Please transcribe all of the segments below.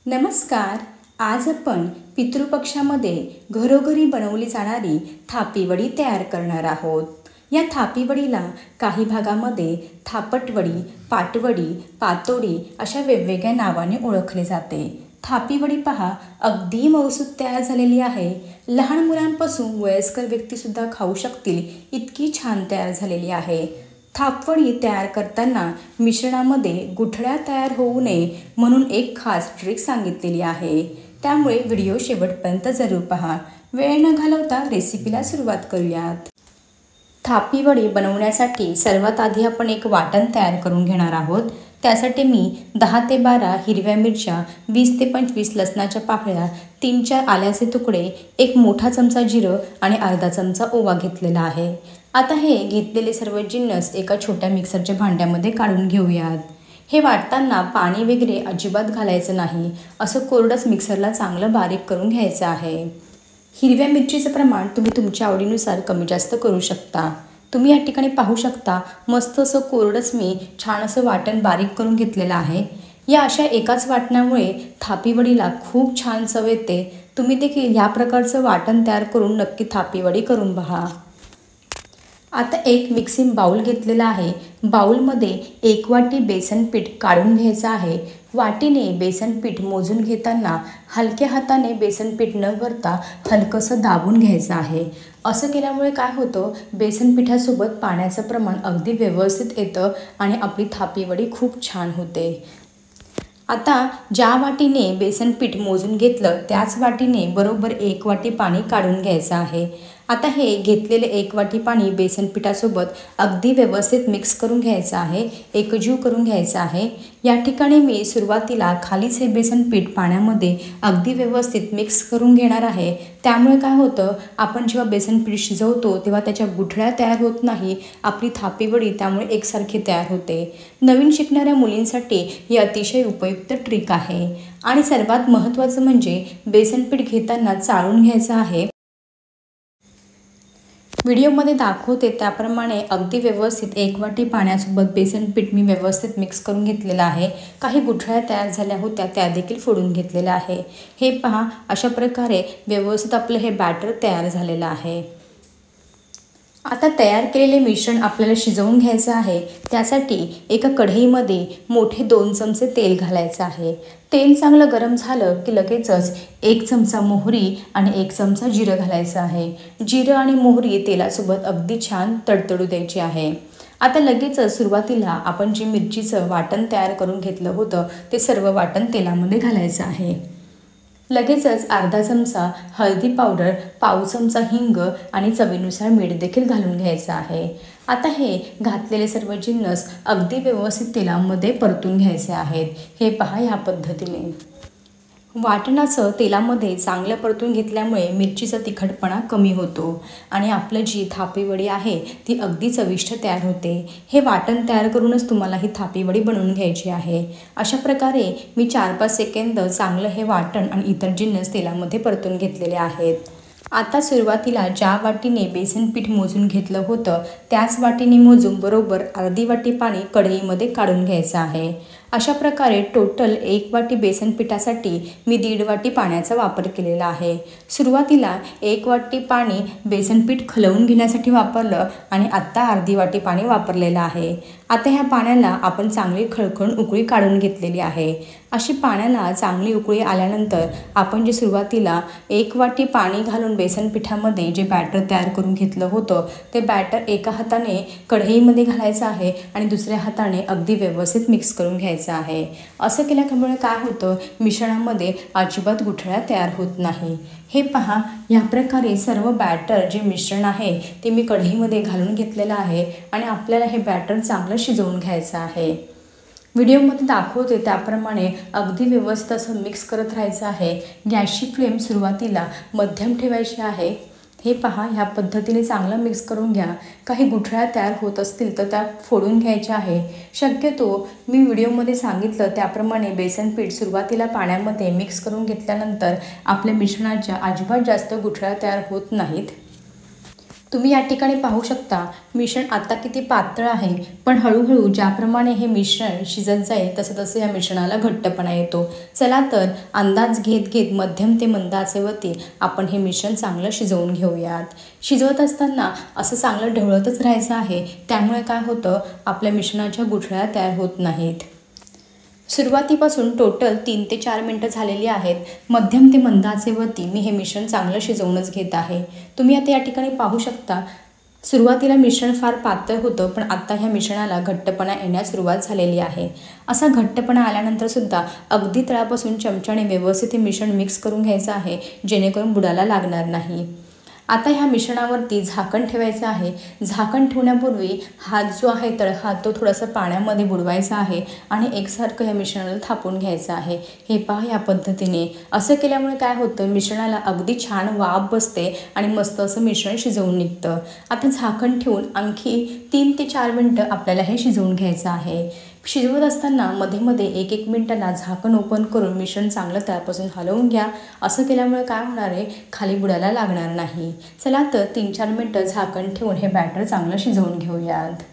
नमस्कार. आज आपण पितृपक्षामध्ये घरोघरी बनवली जाणारी थापीवडी तयार करणार आहोत. या थापीवडीला काही भागामध्ये थापटवडी, पाटवडी, पातोडी अशा वेगवेगळ्या नावाने ओळखले जाते. थापीवडी पहा, अगदी मऊसूत तयार झालेली आहे. लहान मुलांपासून वयस्कर व्यक्तीसुद्धा खाऊ शकतील इतकी छान तयार झालेली आहे. थापवडी तयार करताना मिश्रणामध्ये गुठळ्या तयार होऊ नये म्हणून एक खास ट्रिक सांगितलेली आहे. त्यामुळे व्हिडिओ शेवटपर्यंत जरूर पहा. वेळ न घालवता रेसिपीला सुरुवात करूयात. थापीवडी बनवण्यासाठी सर्वात आधी आपण एक वाटण तयार करून घेणार आहोत. त्यासाठी मी 10 ते 12 हिरव्या मिरच्या, 20 ते 25 लसणाच्या पाकळ्या, 3-4 आल्याचे तुकडे, 1 मोठा चमचा जिरं आणि अर्धा चमचा ओवा घेतलेला आहे. आता हे घेतलेले सर्व जिन्नस एका छोट्या मिक्सरच्या भांड्यामध्ये काढून घेऊयात. हे वाटताना पाणी वगैरे अजिबात घालायचं नाही. असं कोरडंच मिक्सरला चांगलं बारीक करून घ्यायचं आहे. हिरव्या मिरचीचं प्रमाण तुम्ही तुमच्या आवडीनुसार कमी जास्त करू शकता. तुम्ही या ठिकाणी पाहू शकता, मस्त असं कोरडंच मी छान असं वाटण बारीक करून घेतलेलं आहे. या अशा एकाच वाटणामुळे थापीवडीला खूप छान चव येते. तुम्ही देखील ह्या प्रकारचं वाटण तयार करून नक्की थापीवडी करून पहा. आता एक मिक्सिंग बाउल घेतलेला आहे. बाउलमध्ये 1 वाटी बेसन पीठ काढून घ्यायचं आहे. वाटीने बेसन पीठ मोजून घेताना हलक्या हाताने बेसन पीठ न भरता हलकंसं दाबून घ्यायचं आहे. असं केल्यामुळे काय होतं, बेसन पिठासोबत पाण्याचं प्रमाण अगदी व्यवस्थित येतं आणि आपली थापीवडी खूप छान होते. आता ज्या वाटीने बेसन पीठ मोजून घेतलं त्याच वाटीने बरोबर 1 वाटी पाणी काढून घ्यायचं आहे. आता हे घेतलेले 1 वाटी पाणी बेसन पिठासोबत अगदी व्यवस्थित मिक्स करून घ्यायचं आहे, एकजीव करून घ्यायचं आहे. या ठिकाणी मी सुरुवातीला खालीच हे बेसन पीठ पाण्यामध्ये अगदी व्यवस्थित मिक्स करून घेणार आहे. त्यामुळे काय होतं, आपण जेव्हा बेसन पीठ शिजवतो तेव्हा त्याच्या गुठळ्या तयार होत नाही. आपली थापीवडी त्यामुळे एकसारखी तयार होते. नवीन शिकणाऱ्या मुलींसाठी ही अतिशय उपयुक्त ट्रिक आहे. आणि सर्वात महत्त्वाचं म्हणजे बेसन पीठ घेताना चाळून घ्यायचं आहे. व्हिडिओमध्ये दाखवते त्याप्रमाणे अगदी व्यवस्थित 1 वाटी पाण्यासोबत बेसन पीठ मी व्यवस्थित मिक्स करून घेतलेलं आहे. काही गुठळ्या तयार झाल्या होत्या त्या देखील फोडून घेतलेल्या आहे. हे पहा, अशा प्रकारे व्यवस्थित आपलं हे बॅटर तयार झालेलं आहे. आता तयार केलेले मिश्रण आपल्याला शिजवून घ्यायचं आहे. त्यासाठी एका कढईमध्ये मोठे 2 चमचे तेल घालायचं आहे. तेल चांगलं गरम झालं की लगेचच 1 चमचा मोहरी आणि 1 चमचा जिरं घालायचं आहे. जिरं आणि मोहरी तेलासोबत अगदी छान तडतडू द्यायची आहे. आता लगेचच सुरुवातीला आपण जे मिरचीचं वाटण तयार करून घेतलं होतं ते सर्व वाटण तेलामध्ये घालायचं आहे. लगेचच अर्धा चमचा हळदी पावडर, पाव चमचा हिंग आणि चवीनुसार मीठ देखील घालून घ्यायचं आहे. आता हे घातलेले सर्व जिन्नस अगदी व्यवस्थित तेलामध्ये परतून घ्यायचे आहेत. हे पहा, ह्या पद्धतीने वाटणाचं तेलामध्ये चांगलं परतून घेतल्यामुळे मिरचीचा तिखटपणा कमी होतो आणि आपलं जी थापीवडी आहे ती अगदी चविष्ट तयार होते. हे वाटण तयार करूनच तुम्हाला ही थापीवडी बनवून घ्यायची आहे. अशा प्रकारे मी 4-5 सेकंद चांगलं हे वाटण आणि इतर जिन्नस तेलामध्ये परतून घेतलेले आहेत. आता सुरुवातीला ज्या वाटीने बेसन पीठ मोजून घेतलं होतं त्याच वाटीने मोजून बरोबर अर्धी वाटी पाणी कढईमध्ये काढून घ्यायचं आहे. अशा प्रकारे टोटल 1 वाटी बेसन पिठासाठी मी 1.5 वाटी पाण्याचा वापर केलेला आहे. सुरुवातीला 1 वाटी पाणी बेसन पीठ खलवून घेण्यासाठी वापरलं आणि आत्ता अर्धी वाटी पाणी वापरलेलं आहे. आता ह्या पाण्याला आपण चांगली खळखळून उकळी काढून घेतलेली आहे. अशी पाण्याला चांगली उकळी आल्यानंतर आपण जे सुरुवातीला 1 वाटी पाणी घालून बेसन पिठामध्ये जे बॅटर तयार करून घेतलं होतं ते बॅटर एका हाताने कढईमध्ये घालायचं आहे आणि दुसऱ्या हाताने अगदी व्यवस्थित मिक्स करून घ्यायचं आहे. असं केल्यामुळे काय होतं, मिश्रणामध्ये अजिबात गुठळ्या तयार होत नाही. हे पहा, या प्रकारे सर्व बॅटर जे मिश्रण आहे ते मी कढईमध्ये घालून घेतलेलं आहे आणि आपल्याला हे बॅटर चांगलं शिजवून घ्यायचं आहे. व्हिडिओमध्ये दाखवते त्याप्रमाणे अगदी व्यवस्थित असं मिक्स करत राहायचं आहे. गॅसची फ्लेम सुरुवातीला मध्यम ठेवायची आहे. हे पहा, ह्या पद्धतीने चांगलं मिक्स करून घ्या. काही गुठळ्या तयार होत असतील तर त्या फोडून घ्यायच्या आहे. शक्यतो मी व्हिडिओमध्ये सांगितलं त्याप्रमाणे बेसन पीठ सुरुवातीला पाण्यामध्ये मिक्स करून घेतल्यानंतर आपल्या मिश्रणाच्या अजिबात जास्त गुठळ्या तयार होत नाहीत. तुम्ही या ठिकाणी पाहू शकता मिश्रण आता किती पातळ आहे, पण हळूहळू ज्याप्रमाणे हे मिश्रण शिजत जाईल तसं तसं या मिश्रणाला घट्टपणा येतो। चला तर अंदाज घेत घेत मध्यम ते मंद आचेवरती आपण हे मिश्रण चांगलं शिजवून घेऊयात। शिजवत असताना असं चांगलं ढवळतच राहायचं आहे, त्यामुळे काय होतं आपल्या मिश्रणाच्या गुठळ्या तयार होत नाहीत। सुरुवातीपासून टोटल 3 ते 4 मिनिटं झालेली आहेत। मध्यम ते मंद आचेवरती मी हे मिश्रण चांगलं शिजवूनच घेत आहे। तुम्ही आता या ठिकाणी पाहू शकता सुरुवातीला मिश्रण फार पातळ होतं, पण आता ह्या मिश्रणाला घट्टपणा येण्यास सुरुवात झालेली आहे। असा घट्टपणा आल्यानंतर सुद्धा अगदी तळापासून चमच्याने व्यवस्थित हे मिश्रण मिक्स करून घ्यायचं आहे, जेणेकरून बुडाला लागणार नाही। आता ह्या मिश्रणावरती झाकण ठेवायचं आहे। झाकण ठेवण्यापूर्वी हात जो आहे तळहात तो थोडासा पाण्यामध्ये बुडवायचा आहे आणि एकसारखं या मिश्रणाला थापून घ्यायचं आहे। हे पहा या पद्धतीने असं केल्यामुळे काय होतं मिश्रणाला अगदी छान वाफ बसते आणि मस्त असं मिश्रण शिजवून निघतं। आता झाकण ठेवून आणखी 3 ते 4 मिनिटं आपल्याला हे शिजवून घ्यायचं आहे। शिजवत असताना मध्ये मध्ये 1-1 मिनिटांना झाकण ओपन करून मिश्रण चांगलं त्यापासून हलवून घ्या। असं केल्यामुळे काय होणार आहे खाली बुडायला लागणार नाही। चला तर 3-4 मिनिटं झाकण ठेवून हे बॅटर चांगलं शिजवून घेऊयात।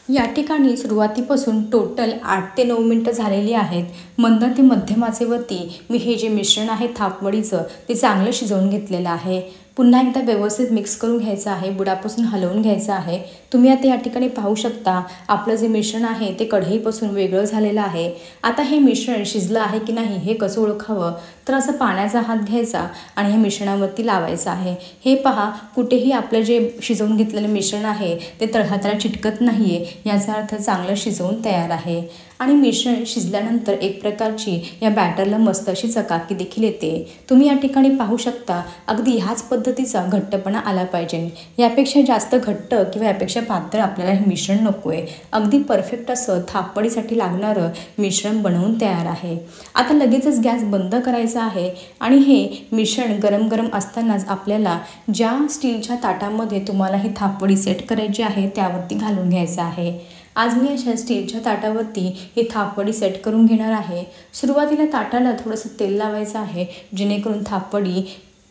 या ठिकाणी सुरुवातीपासून टोटल 8 ते 9 मिनिटं झालेली आहेत। मंद ते मध्यम आचेवरती मी हे जे मिश्रण आहे थापवडीचं ते चांगलं शिजवून घेतलेलं आहे। पुन्हा एकदा व्यवस्थित मिक्स करून घ्यायचं आहे, बुडापासून हलवून घ्यायचं आहे। तुम्ही आता या ठिकाणी पाहू शकता आपलं जे मिश्रण आहे ते कढईपासून वेगळं झालेलं आहे। आता हे मिश्रण शिजलं आहे की नाही हे कसं ओळखावं, तर असं पाण्याचा हात घ्यायचा आणि हे मिश्रणावरती लावायचं आहे। हे पहा कुठेही आपलं जे शिजवून घेतलेलं मिश्रण आहे ते तळहाताला चिटकत नाही आहे, याचा अर्थ चांगलं शिजवून तयार आहे। आणि मिश्रण शिजल्यानंतर एक प्रकारची या बॅटरला मस्त अशी चकाकी देखील येते। तुम्ही या ठिकाणी पाहू शकता अगदी ह्याच पद्धतीचा घट्टपणा आला पाहिजे। यापेक्षा जास्त घट्ट किंवा यापेक्षा पातळ आपल्याला हे मिश्रण नको आहे। अगदी परफेक्ट असं थापवडीसाठी लागणारं मिश्रण बनवून तयार आहे। आता लगेचच गॅस बंद करायचा आहे आणि हे मिश्रण गरम गरम असतानाच आपल्याला ज्या स्टीलच्या ताटामध्ये तुम्हाला ही थापवडी सेट करायची आहे त्यावरती घालून घ्यायचं आहे। आज मी अशा स्टीलच्या ताटावरती ही थापवडी सेट करून घेणार आहे। सुरुवातीला ताटाला थोडंसं तेल लावायचं आहे, जेणेकरून थापवडी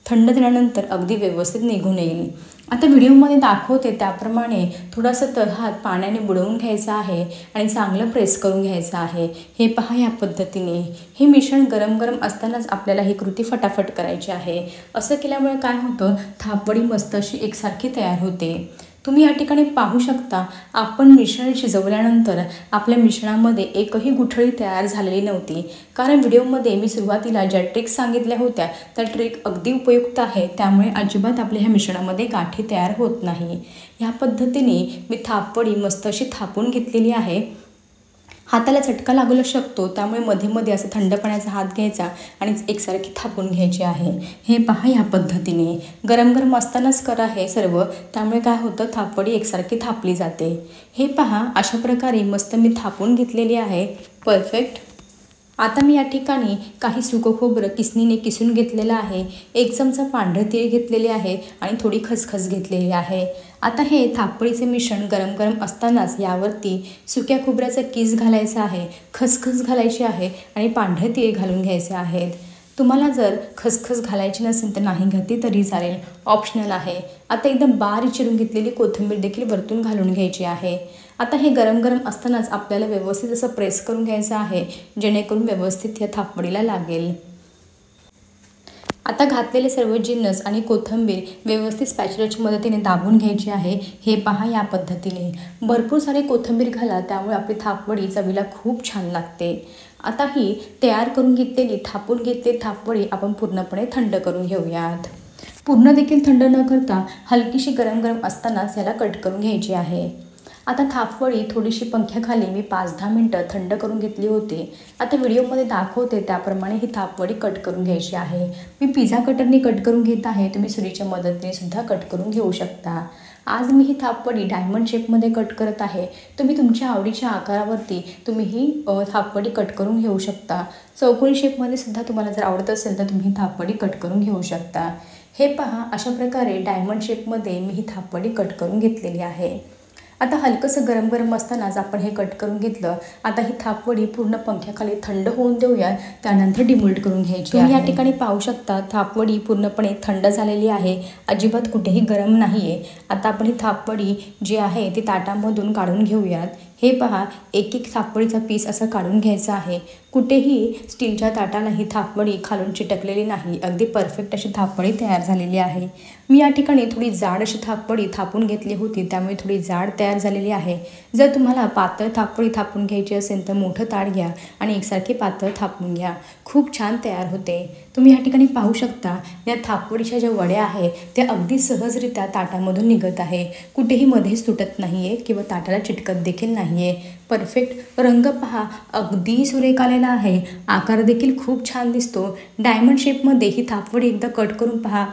थंड झाल्यानंतर अगदी व्यवस्थित निघून येईल। आता व्हिडिओमध्ये दाखवते त्याप्रमाणे थोडासा तळहात पाण्याने बुडवून घ्यायचा आहे आणि चांगलं प्रेस करून घ्यायचं आहे। हे पहा या पद्धतीने हे मिश्रण गरम गरम असतानाच आपल्याला ही कृती फटाफट करायची आहे। असं केल्यामुळे काय होतं थापवडी मस्त अशी एकसारखी तयार होते। तुम्ही या ठिकाणी पाहू शकता आपण मिश्रण शिजवल्यानंतर आपल्या मिश्रणामध्ये एकही गुठळी तयार झालेली नव्हती, कारण व्हिडिओमध्ये मी सुरुवातीला ज्या ट्रिक्स सांगितल्या होत्या त्या ट्रिक अगदी उपयुक्त आहे, त्यामुळे अजिबात आपल्या ह्या मिश्रणामध्ये गाठी तयार होत नाही। ह्या पद्धतीने मी थापवडी मस्त अशी थापून घेतलेली आहे। हाताला चटका लागू शकतो, त्यामुळे मध्ये मध्ये असं थंड पाण्याचा हात घ्यायचा आणि एकसारखी थापून घ्यायची आहे। हे पहा या पद्धतीने गरम गरम असतानाच करा हे सर्व, त्यामुळे काय होतं थापवडी एकसारखी थापली जाते। हे पहा अशा प्रकारे मस्त मी थापून घेतलेली आहे परफेक्ट। आता मी या ठिकाणी काही सुकं खोबरं किसणीने किसून घेतलेलं आहे, 1 चमचा पांढरे तीळ घेतलेले आहे आणि थोडी खसखस घेतलेली आहे। आता हे थापवडीचे मिश्रण गरम गरम असतानाच यावरती सुक्या खोबऱ्याचा किस घालायचा आहे, खसखस घालायची आहे आणि पांढरे तीळ घालून घ्यायचे आहेत। तुम्हाला जर खसखस घालायची नसेल तर नाही घातली तरी चालेल, ऑप्शनल आहे। आता एकदम बारीक चिरून घेतलेली कोथिंबीर देखील वरतून घालून घ्यायची आहे। आता हे गरम गरम असतानाच आपल्याला व्यवस्थित असं प्रेस करून घ्यायचं आहे, जेणेकरून व्यवस्थित या थापवडीला लागेल। आता घातलेले सर्व जिन्नस आणि कोथिंबीर व्यवस्थित स्पॅच्युलाच्या मदतीने दाबून घ्यायची आहे। हे पहा या पद्धतीने भरपूर सारी कोथिंबीर घाला, त्यामुळे आपली थापवडी चवीला खूप छान लागते। आता ही तयार करून घेतलेली थापून घेतलेली थापवडी आपण पूर्णपणे थंड करून घेऊयात। पूर्ण देखील थंड न करता हलकीशी गरम गरम असतानाच याला कट करून घ्यायची आहे। आता थापवडी थोडीशी पंख्याखाली मी 5-10 मिनिटं थंड करून घेतली होती। आता व्हिडिओमध्ये दाखवते त्याप्रमाणे ही थापवडी कट करून घ्यायची आहे। मी पिझ्झा कटरने कट करून घेत आहे, तुम्ही सुरीच्या मदतीने सुद्धा कट करून घेऊ शकता। आज मी ही थापवडी डायमंड शेपमध्ये कट करत आहे, तुम्ही तुमच्या आवडीच्या आकारावरती तुम्ही ही थापवडी कट करून घेऊ शकता। चौकोनी शेपमध्ये सुद्धा तुम्हाला जर आवडत असेल तर तुम्ही थापवडी कट करून घेऊ शकता। हे पहा अशा प्रकारे डायमंड शेपमध्ये मी ही थापवडी कट करून घेतलेली आहे। आता हलकंसं गरम गरम असतानाच आपण हे कट करून घेतलं. आता ही थापवडी पूर्ण पंख्याखाली थंड होऊन देऊया, त्यानंतर डिमोल्ड करून घ्यायची. तुम्ही या ठिकाणी पाहू शकता थापवडी पूर्णपणे थंड झालेली आहे, अजिबात कुठेही गरम नाही आहे. आता आपण ही थापवडी जी आहे ती ताटामधून काढून घेऊयात. हे पहा, एक एक थापवडीचा पीस असं काढून घ्यायचा आहे. कुठेही स्टीलच्या ताटाला ही थापवडी खालून चिटकलेली नाही, अगदी परफेक्ट अशी थापवडी तयार झालेली आहे. मी या ठिकाणी थोडी जाड अशी थापवडी थापून घेतली होती, त्यामुळे थोडी जाड तयार झालेली आहे. जर तुम्हाला पातळ थापवडी थापून घ्यायची असेल तर मोठं ताट घ्या आणि एकसारखी पातळ थापून घ्या, खूप छान तयार होते. तुम्ही या ठिकाणी पाहू शकता या थापवडीच्या ज्या वड्या आहेत त्या अगदी सहजरित्या ताटामधून निघत आहे, कुठेही मध्येच तुटत नाही आहे किंवा ताटाला चिटकत देखील नाही आहे. परफेक्ट रंग पहा, अगदी सुरेख आलेला आहे. आकार देखील खूप छान दिसतो. डायमंड शेपमध्ये ही थापवडी एकदा कट करून पहा,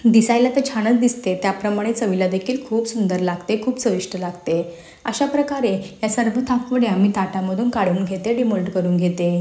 दिसायला तर छानच दिसते, त्याप्रमाणे चवीला देखील खूप सुंदर लागते, खूप चविष्ट लागते. अशा प्रकारे या सर्व थापवड्या मी ताटामधून काढून घेते, डिमोल्ड करून घेते.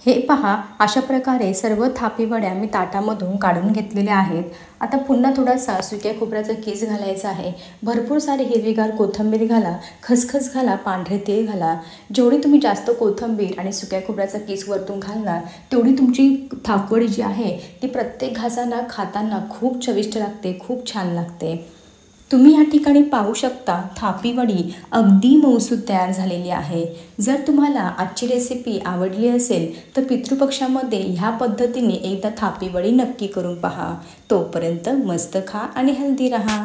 हे पहा, अशा प्रकारे सर्व थापी वड्या मी ताटामधून काढून घेतलेल्या आहेत. आता पुन्हा थोडासा सुक्या खोबऱ्याचा कीस घालायचा आहे. भरपूर सारे हिरवीगार कोथिंबीर घाला, खसखस घाला, पांढरे तेल घाला. जेवढी तुम्ही जास्त कोथिंबीर आणि सुक्या खोबऱ्याचा कीस वरतून घालणार तेवढी तुमची थापवडी जी आहे ती प्रत्येक घासाला खाताना खूप चविष्ट लागते, खूप छान लागते. तुम्ही या ठिकाणी पाहू शकता थापी वडी अगदी मऊसूत तयार झालेली आहे. जर तुम्हाला आजची रेसिपी आवडली असेल तर पितृपक्षामध्ये ह्या पद्धतीने एकदा थापी वडी नक्की करून पहा. तोपर्यंत मस्त खा आणि हेल्दी राहा.